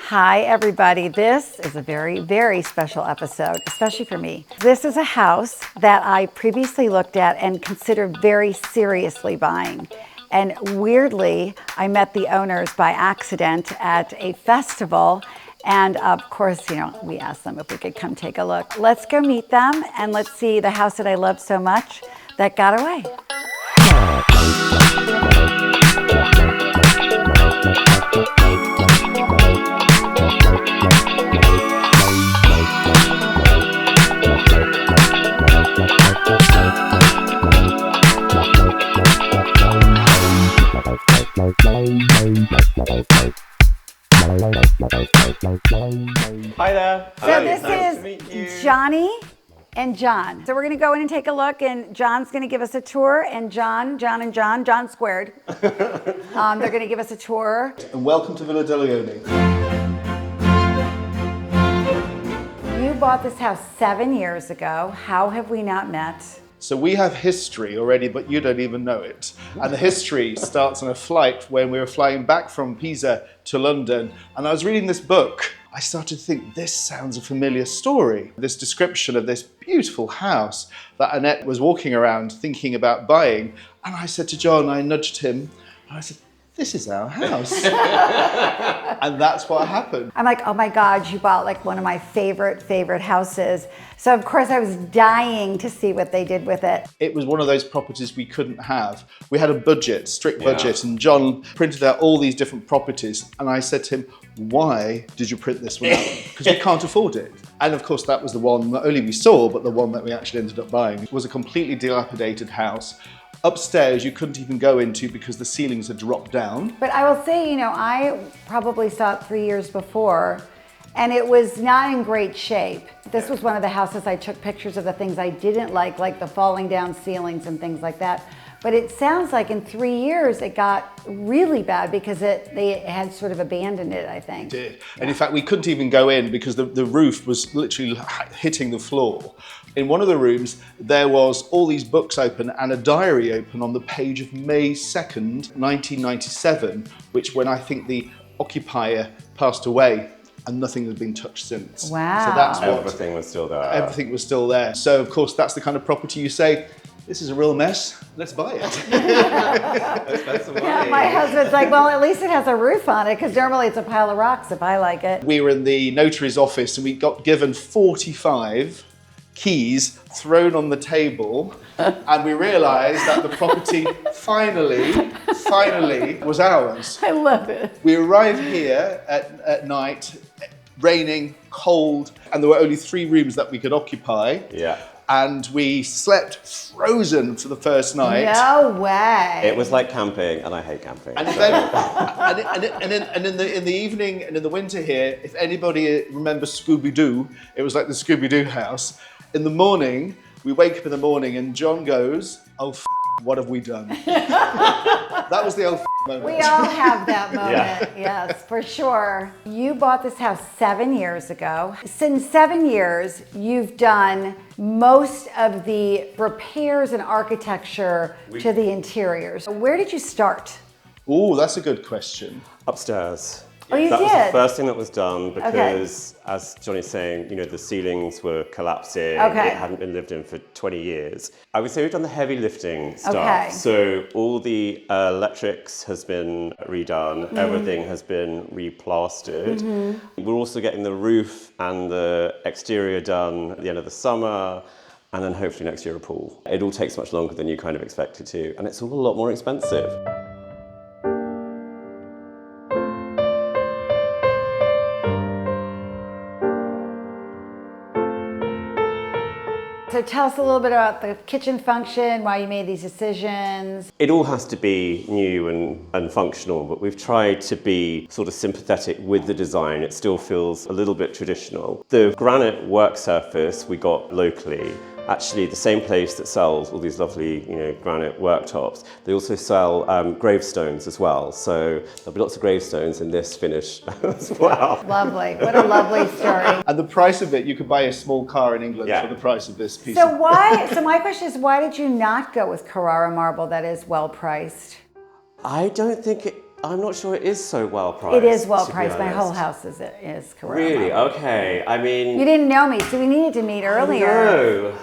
Hi, everybody. This is a very, very special episode, especially for me. This is a house that I previously looked at and considered very seriously buying. And weirdly, I met the owners by accident at a festival. And of course, we asked them if we could come take a look. Let's go meet them and let's see the house that I love so much that got away. Hi there. So this is Johnny and John. So we're going to go in and take a look, and John's going to give us a tour, and John squared. They're going to give us a tour. And welcome to Villa Deleone. You bought this house 7 years ago. How have we not met? So we have history already, but you don't even know it. And the history starts on a flight when we were flying back from Pisa to London. And I was reading this book. I started to think, this sounds a familiar story. This description of this beautiful house that Annette was walking around thinking about buying. And I said to John, I nudged him, and I said, this is our house. And that's what happened. I'm like, oh my God, you bought like one of my favorite houses. So of course I was dying to see what they did with it. It was one of those properties we couldn't have. We had a budget, strict budget, and John printed out all these different properties. And I said to him, why did you print this one out? Because we can't afford it. And of course that was the one not only we saw, but the one that we actually ended up buying. It was a completely dilapidated house. Upstairs, you couldn't even go into because the ceilings had dropped down. But I will say, I probably saw it 3 years before, and it was not in great shape. This was one of the houses I took pictures of the things I didn't like the falling down ceilings and things like that. But it sounds like in 3 years it got really bad because they had sort of abandoned it, I think. It did. And in fact, we couldn't even go in because the roof was literally hitting the floor. In one of the rooms, there was all these books open and a diary open on the page of May 2nd, 1997, which when I think the occupier passed away, and nothing has been touched since. Wow. So that's what everything was still there. Everything was still there. So of course, that's the kind of property you say, this is a real mess, let's buy it. Let's spend some money. Yeah, my husband's like, well, at least it has a roof on it, because normally it's a pile of rocks if I like it. We were in the notary's office and we got given 45 keys thrown on the table, and we realized that the property finally was ours. I love it. We arrived here at night, raining, cold, and there were only 3 rooms that we could occupy. Yeah. And we slept frozen for the first night. No way. It was like camping, and I hate camping. And then, in the evening and in the winter here, if anybody remembers Scooby-Doo, it was like the Scooby-Doo house. In the morning, we wake up in the morning and John goes, oh, what have we done? That was the old moment. We all have that moment, yes, for sure. You bought this house 7 years ago. Since 7 years, you've done most of the repairs and architecture to the interiors. Where did you start? Oh, that's a good question. Upstairs. Oh, you that did? was the first thing that was done because, as Johnny's saying, the ceilings were collapsing. Okay. It hadn't been lived in for 20 years. I would say we've done the heavy lifting stuff. Okay. So all the electrics has been redone. Everything has been replastered. We're also getting the roof and the exterior done at the end of the summer. And then hopefully next year a pool. It all takes much longer than you kind of expect it to. And it's all a lot more expensive. So tell us a little bit about the kitchen function, why you made these decisions. It all has to be new and functional, but we've tried to be sort of sympathetic with the design. It still feels a little bit traditional. The granite work surface we got locally actually the same place that sells all these lovely, granite worktops, they also sell gravestones as well. So there'll be lots of gravestones in this finish as well. Lovely. What a lovely story. And the price of it, you could buy a small car in England Yeah. for the price of this piece. So my question is, why did you not go with Carrara marble that is well priced? I don't think I'm not sure it is so well priced. It is well to be priced. My whole honest. house is correct. Really? Okay. I mean, You didn't know me, so we needed to meet earlier. no.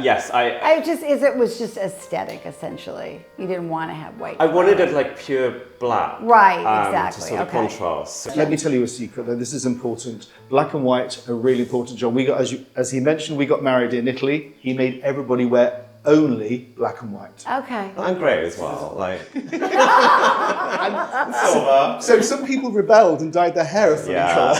Yes, It was just aesthetic, essentially. You didn't want to have white. I wanted it like pure black. Right, exactly. To sort of Okay. contrast. Let me tell you a secret, though. This is important. Black and white are really important, John. We got, as he mentioned, we got married in Italy. He made everybody wear only black and white. Okay. I'm grey as well. Like, So some people rebelled and dyed their hair a funny colour.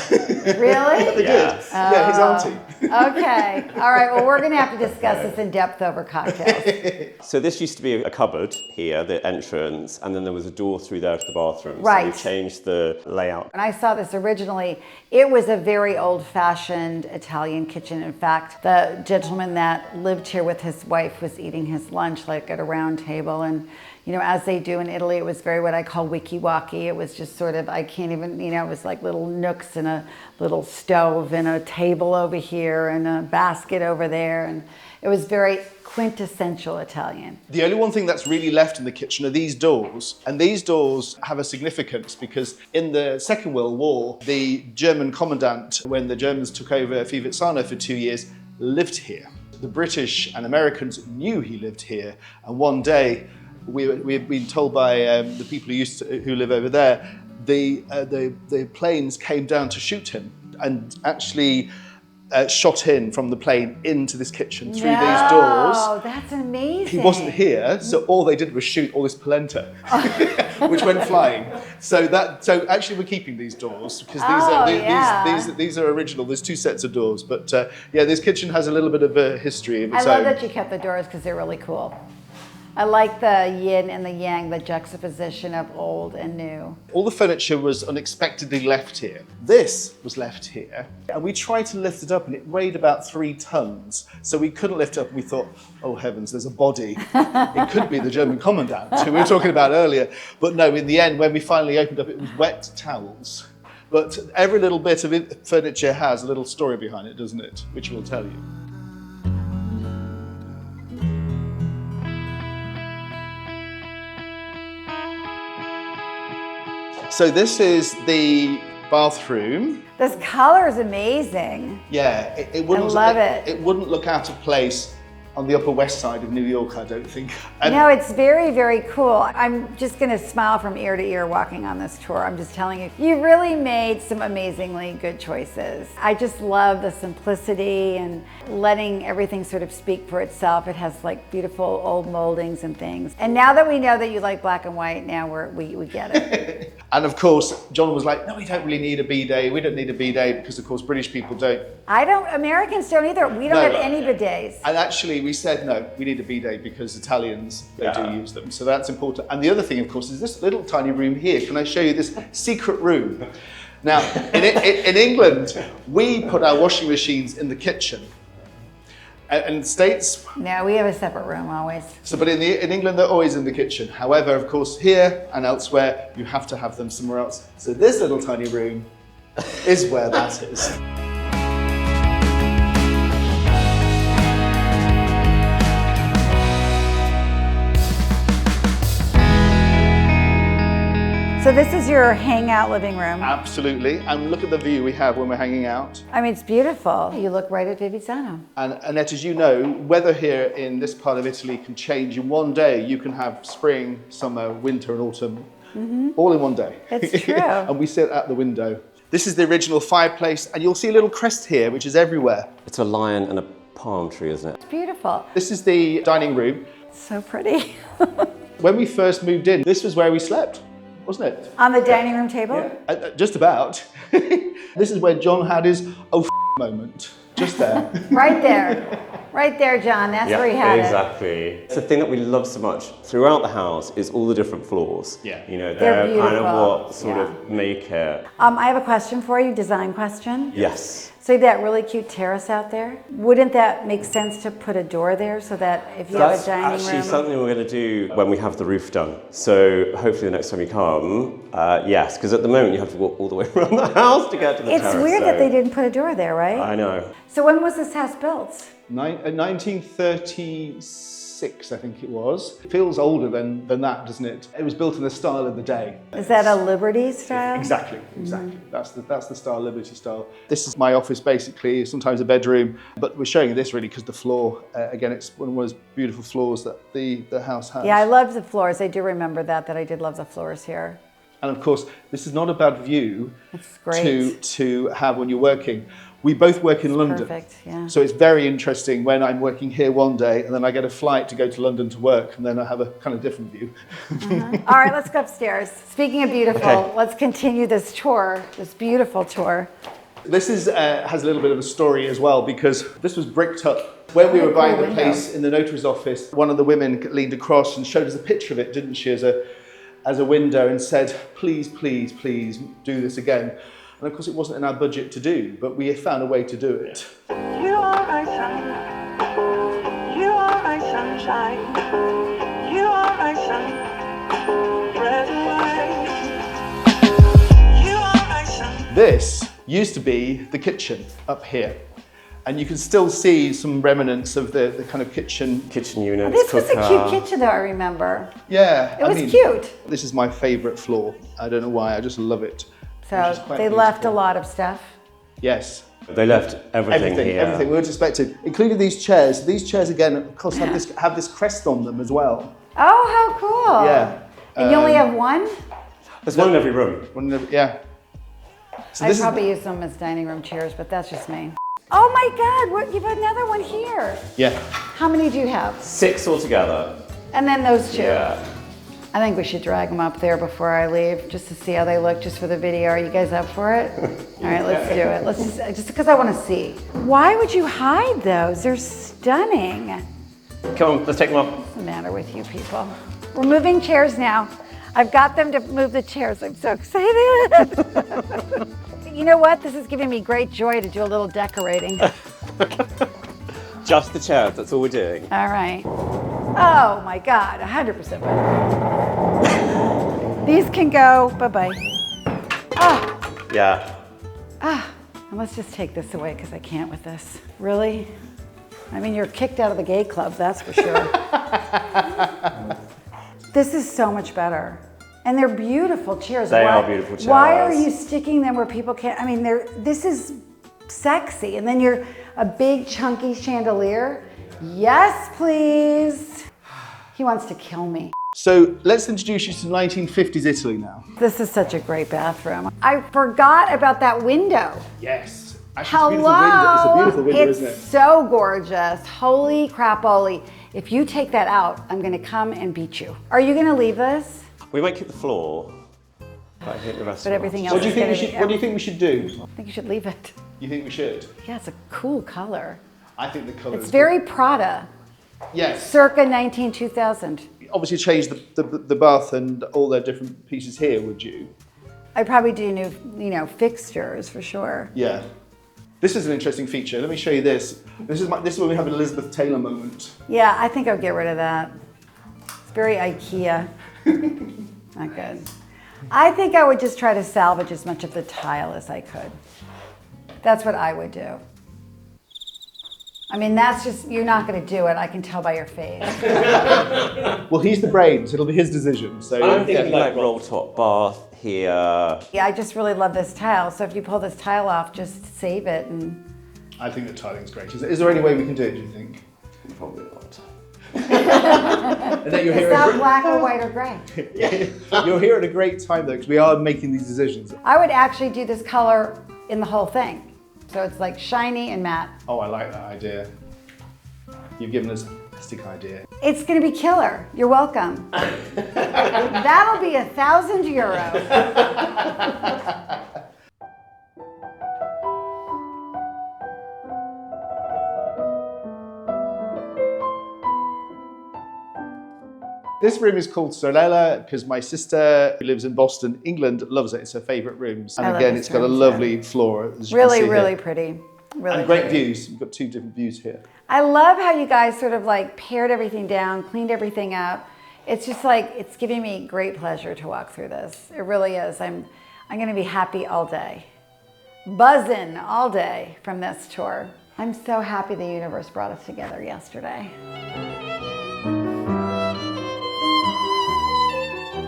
Really? They did. Yeah, his auntie. Okay. All right. Well, we're going to have to discuss this in depth over cocktails. so this used to be a cupboard here, the entrance, and then there was a door through there to the bathroom. Right. So we changed the layout. When I saw this originally, it was a very old-fashioned Italian kitchen. In fact, the gentleman that lived here with his wife was eating his lunch like at a round table, and you know, as they do in Italy, it was very what I call wiki-waki. It was just sort of, I can't even, you know, it was like little nooks and a little stove and a table over here and a basket over there, and it was very quintessential Italian. The only one thing that's really left in the kitchen are these doors. And these doors have a significance because in the Second World War, the German commandant, when the Germans took over Fivizzano for 2 years, lived here. The British and Americans knew he lived here. And one day, we had been told by the people who live over there, the planes came down to shoot him and actually shot in from the plane into this kitchen through these doors. Oh, that's amazing. He wasn't here, so all they did was shoot all this polenta, which went flying. So actually we're keeping these doors because these are original. There's 2 sets of doors, but yeah, this kitchen has a little bit of a history of its I love own. that you kept the doors because they're really cool. I like the yin and the yang, the juxtaposition of old and new. All the furniture was unexpectedly left here. This was left here, and we tried to lift it up, and it weighed about 3 tons. So we couldn't lift it up, and we thought, oh heavens, there's a body. It could be the German commandant, who we were talking about earlier. But no, in the end, when we finally opened up, it was wet towels. But every little bit of furniture has a little story behind it, doesn't it? Which we'll tell you. So this is the bathroom. This color is amazing. Yeah, it wouldn't. I love it. It wouldn't look out of place on the Upper West Side of New York, I don't think. And No, it's very, very cool. I'm just going to smile from ear to ear walking on this tour. I'm just telling you, you really made some amazingly good choices. I just love the simplicity and letting everything sort of speak for itself. It has like beautiful old moldings and things. And now that we know that you like black and white, now we get it. And of course, John was like, no, we don't really need a bidet. We don't need a bidet because, of course, British people don't. Americans don't either. We don't have any bidets. And actually, we said, no, we need a bidet because Italians, they do use them. So that's important. And the other thing, of course, is this little tiny room here. Can I show you this secret room? Now, in England, we put our washing machines in the kitchen. And in the States, No, we have a separate room always. but in England, they're always in the kitchen. However, of course, here and elsewhere, you have to have them somewhere else. So this little tiny room is where that is. So this is your hangout living room. Absolutely. And look at the view we have when we're hanging out. I mean, it's beautiful. You look right at Fivizzano. And Annette, as you know, weather here in this part of Italy can change. In one day, you can have spring, summer, winter, and autumn, all in one day. It's true. And we sit at the window. This is the original fireplace, and you'll see a little crest here, which is everywhere. It's a lion and a palm tree, isn't it? It's beautiful. This is the dining room. It's so pretty. When we first moved in, this was where we slept, wasn't it? On the dining room table? Just about. This is where John had his moment. Just there. Right there. Right there, John. That's where he had exactly. It's the thing that we love so much throughout the house is all the different floors. Yeah. You know, They're they're kind of beautiful. what sort of make it. I have a question for you, design question. Yes. So you have that really cute terrace out there. Wouldn't that make sense to put a door there so that if you have a dining That's actually room? something we're going to do when we have the roof done. So hopefully the next time you come, yes, because at the moment you have to walk all the way around the house to get to the terrace. It's weird that they didn't put a door there, right? I know. So when was this house built? 1937. 1936, I think it was. It feels older than that, doesn't it? It was built in the style of the day. Is that a Liberty style? Exactly. That's the style, Liberty style. This is my office basically, sometimes a bedroom, but we're showing you this really because the floor, again, it's one of those beautiful floors that the house has. Yeah, I love the floors. I do remember that I did love the floors here. And of course, this is not a bad view It's great. to have when you're working. We both work in London. Perfect, yeah. So it's very interesting when I'm working here one day and then I get a flight to go to London to work and then I have a kind of different view. All right, let's go upstairs. Speaking of beautiful, Okay. let's continue this tour, this beautiful tour. This is has a little bit of a story as well because this was bricked up. When we were buying the place in the notary's office, one of the women leaned across and showed us a picture of it, didn't she, as a window and said, please, please, please do this again. And of course it wasn't in our budget to do, but we found a way to do it. You are my sun, you are my sunshine, you are my sun, red and white. You are my sun. This used to be the kitchen up here. And you can still see some remnants of the kind of kitchen. Kitchen units, This was a cooker. cute kitchen though, I remember. Yeah. It was cute. This is my favorite floor. I don't know why, I just love it. So Which is quite they left a beautiful. lot of stuff. Yes. They left everything here. Everything. We were expected, including these chairs. These chairs again, of course, have this crest on them as well. Oh, how cool. Yeah. And you only have one? There's one in every room. Yeah. So I this probably use them as dining room chairs, but that's just me. Oh my God, you have another one here. Yeah. How many do you have? 6 altogether. And then those two. Yeah. I think we should drag them up there before I leave, just to see how they look, just for the video. Are you guys up for it? All right, let's do it. Let's just because I want to see. Why would you hide those? They're stunning. Come on, let's take them up. What's the matter with you people? We're moving chairs now. I've got them to move the chairs. I'm so excited. You know what? This is giving me great joy to do a little decorating. Just the chairs, that's all we're doing. All right. Oh my God, 100% better. These can go, bye-bye. Ah, Yeah. and let's just take this away because I can't with this. Really? I mean, you're kicked out of the gay club, that's for sure. This is so much better. And they're beautiful chairs. They are beautiful chairs. Why are you sticking them where people can't? I mean, this is sexy. And then you're a big chunky chandelier. Yes, please. He wants to kill me. So let's introduce you to 1950s Italy now. This is such a great bathroom. I forgot about that window. Yes. Actually, Hello. it's a beautiful window, It's isn't it? so gorgeous. Holy crapoly. If you take that out, I'm gonna come and beat you. Are you gonna leave this? We might keep the floor, but I think the rest But everything else What do you is think we gonna should? be- What do you think we should do? I think you should leave it. You think we should? Yeah, it's a cool color. I think the colour. It's very Prada, Yes. circa 2000. Obviously, change the bath and all their different pieces here. Would you? I'd probably do new, fixtures for sure. Yeah. This is an interesting feature. Let me show you this. This is when we have an Elizabeth Taylor moment. Yeah, I think I'll get rid of that. It's very IKEA. Not good. I think I would just try to salvage as much of the tile as I could. That's what I would do. I mean, that's just, you're not going to do it. I can tell by your face. Well, he's the brains. It'll be his decision. So I'm thinking like roll top bath here. Yeah, I just really love this tile. So if you pull this tile off, just save it. And I think the tiling's great. Is there any way we can do it? Do you think? Probably not. And then you're it's here. not black or white or gray. You're here at a great time though, because we are making these decisions. I would actually do this color in the whole thing. So it's like shiny and matte. Oh, I like that idea. You've given us a fantastic idea. It's gonna be killer. You're welcome. That'll be €1,000. This room is called Sorella because my sister, who lives in Boston, England, loves it. It's her favourite room. And I love again, this it's got a room, lovely floor. As you can Really, see really here. pretty. Really And great pretty. views. We've got two different views here. I love how you guys sort of like pared everything down, cleaned everything up. It's just like, it's giving me great pleasure to walk through this. It really is. I'm gonna be happy all day. Buzzing all day from this tour. I'm so happy the universe brought us together yesterday.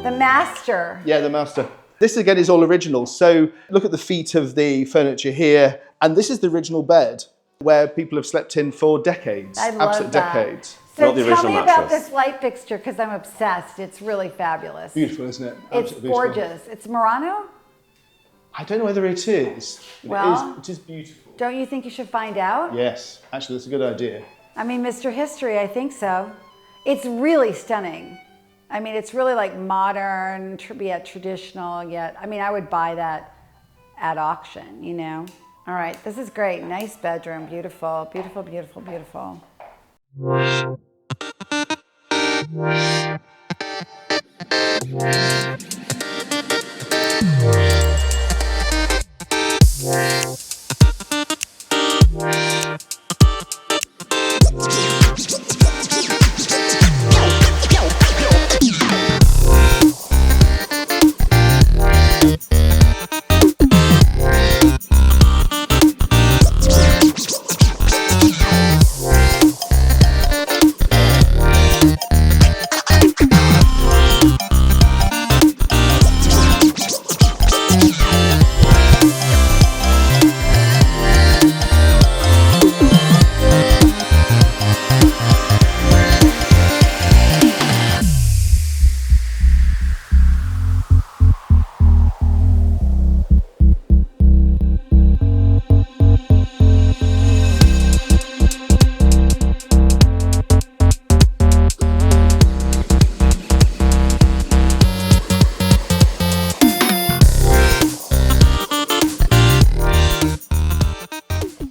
The master. Yeah, the master. This again is all original. So look at the feet of the furniture here. And this is the original bed where people have slept in for decades. I love absolute that. decades. So Not the tell original me about mattress. this light fixture because I'm obsessed. It's really fabulous. Beautiful, isn't it? It's Absolutely beautiful. gorgeous. It's Murano? I don't know whether it is. But Well- it is beautiful. Don't you think you should find out? Yes, actually, that's a good idea. I mean, Mr. History, I think so. It's really stunning. I mean, it's really like modern, yet traditional, yet, I mean, I would buy that at auction, you know? All right, this is great. Nice bedroom, beautiful, beautiful, beautiful, beautiful.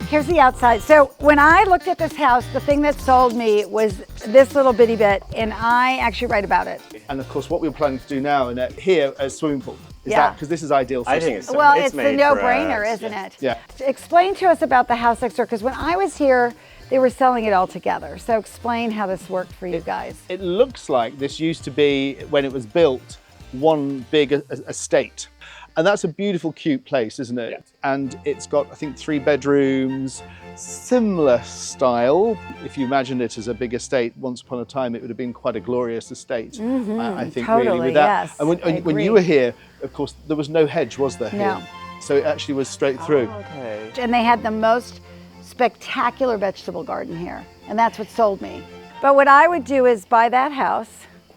Here's the outside. So when I looked at this house, the thing that sold me was this little bitty bit, and I actually write about it. And of course, what we're planning to do now, Annette, here, a swimming pool. Is Yeah. that because this is ideal for I us? think it's Well, it's the made for no-brainer, a- isn't it? Yeah. Explain to us about the house next door, because when I was here, they were selling it all together. So explain how this worked for you guys. It looks like this used to be, when it was built, one big estate. And that's a beautiful, cute place, isn't it? Yeah. And it's got, I think, 3 bedrooms, similar style. If you imagine it as a big estate, once upon a time, it would have been quite a glorious estate. I think really totally, with that. yes, And I when agree. you were here, of course, there was no hedge, was there? No. Here? So it actually was straight through. Okay. And they had the most spectacular vegetable garden here. And that's what sold me. But what I would do is buy that house.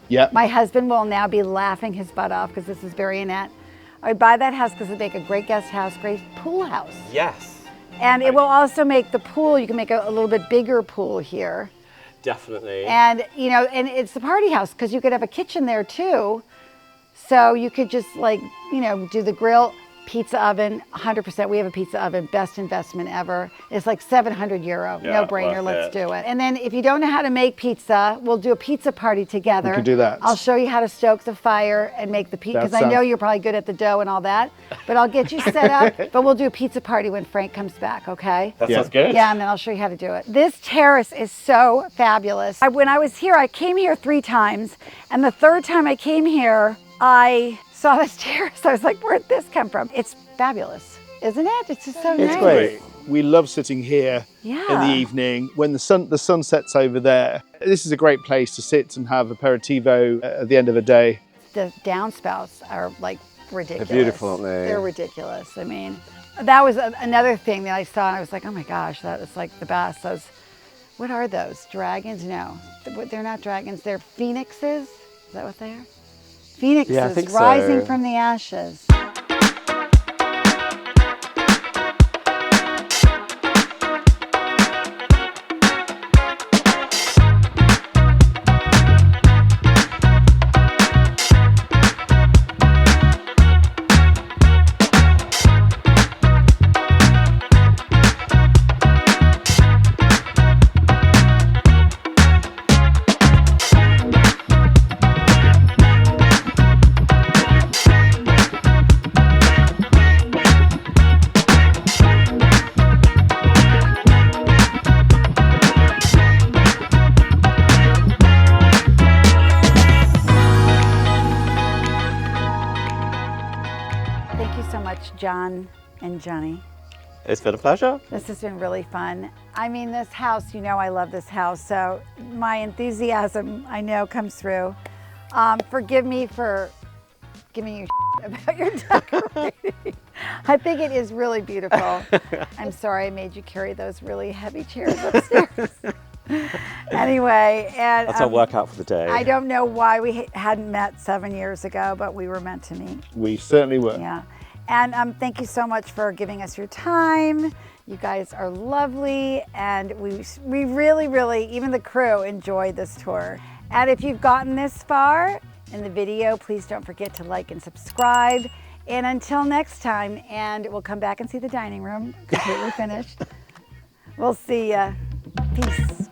Yeah. My husband will now be laughing his butt off because this is very Annette. I would buy that house because it'd make a great guest house, great pool house. Yes, And it will also make the pool, you can make a little bit bigger pool here. definitely. And, you know, and it's the party house because you could have a kitchen there too. So you could just like, you know, do the grill, pizza oven, 100%. We have a pizza oven, best investment ever. It's like €700, Yeah, no brainer, worth let's it. do it. And then if you don't know how to make pizza, we'll do a pizza party together. We can do that. I'll show you how to stoke the fire and make the pizza, That because I know sounds- you're probably good at the dough and all that, but I'll get you set up, but we'll do a pizza party when Frank comes back, okay? That Yeah. sounds good. Yeah, and then I'll show you how to do it. This terrace is so fabulous. When I was here, I came here 3 times, and the 3rd time I came here, I saw this terrace. I was like, where'd this come from? It's fabulous, isn't it? It's just so nice. It's great. We love sitting here in Yeah. the evening when the sun sets over there. This is a great place to sit and have aperitivo at the end of the day. The downspouts are like ridiculous. beautiful, aren't they? They're ridiculous. I mean, that was another thing that I saw, and I was like, oh my gosh, that is like the best. Those, what are those? Dragons? No, they're not dragons. They're phoenixes. Is that what they are? Phoenixes Yeah, I think rising so. from the ashes. Thank you so much, John and Johnny. It's been a pleasure. This has been really fun. I mean, this house, you know I love this house, so my enthusiasm, I know, comes through. Forgive me for giving you about your decorating. I think it is really beautiful. I'm sorry I made you carry those really heavy chairs upstairs. Anyway, and That's our workout for the day. I don't know why we hadn't met 7 years ago, but we were meant to meet. We certainly were. Yeah. And thank you so much for giving us your time. You guys are lovely, and we really, really, even the crew, enjoyed this tour. And if you've gotten this far in the video, please don't forget to like and subscribe. And until next time, and we'll come back and see the dining room completely finished. We'll see ya. Peace.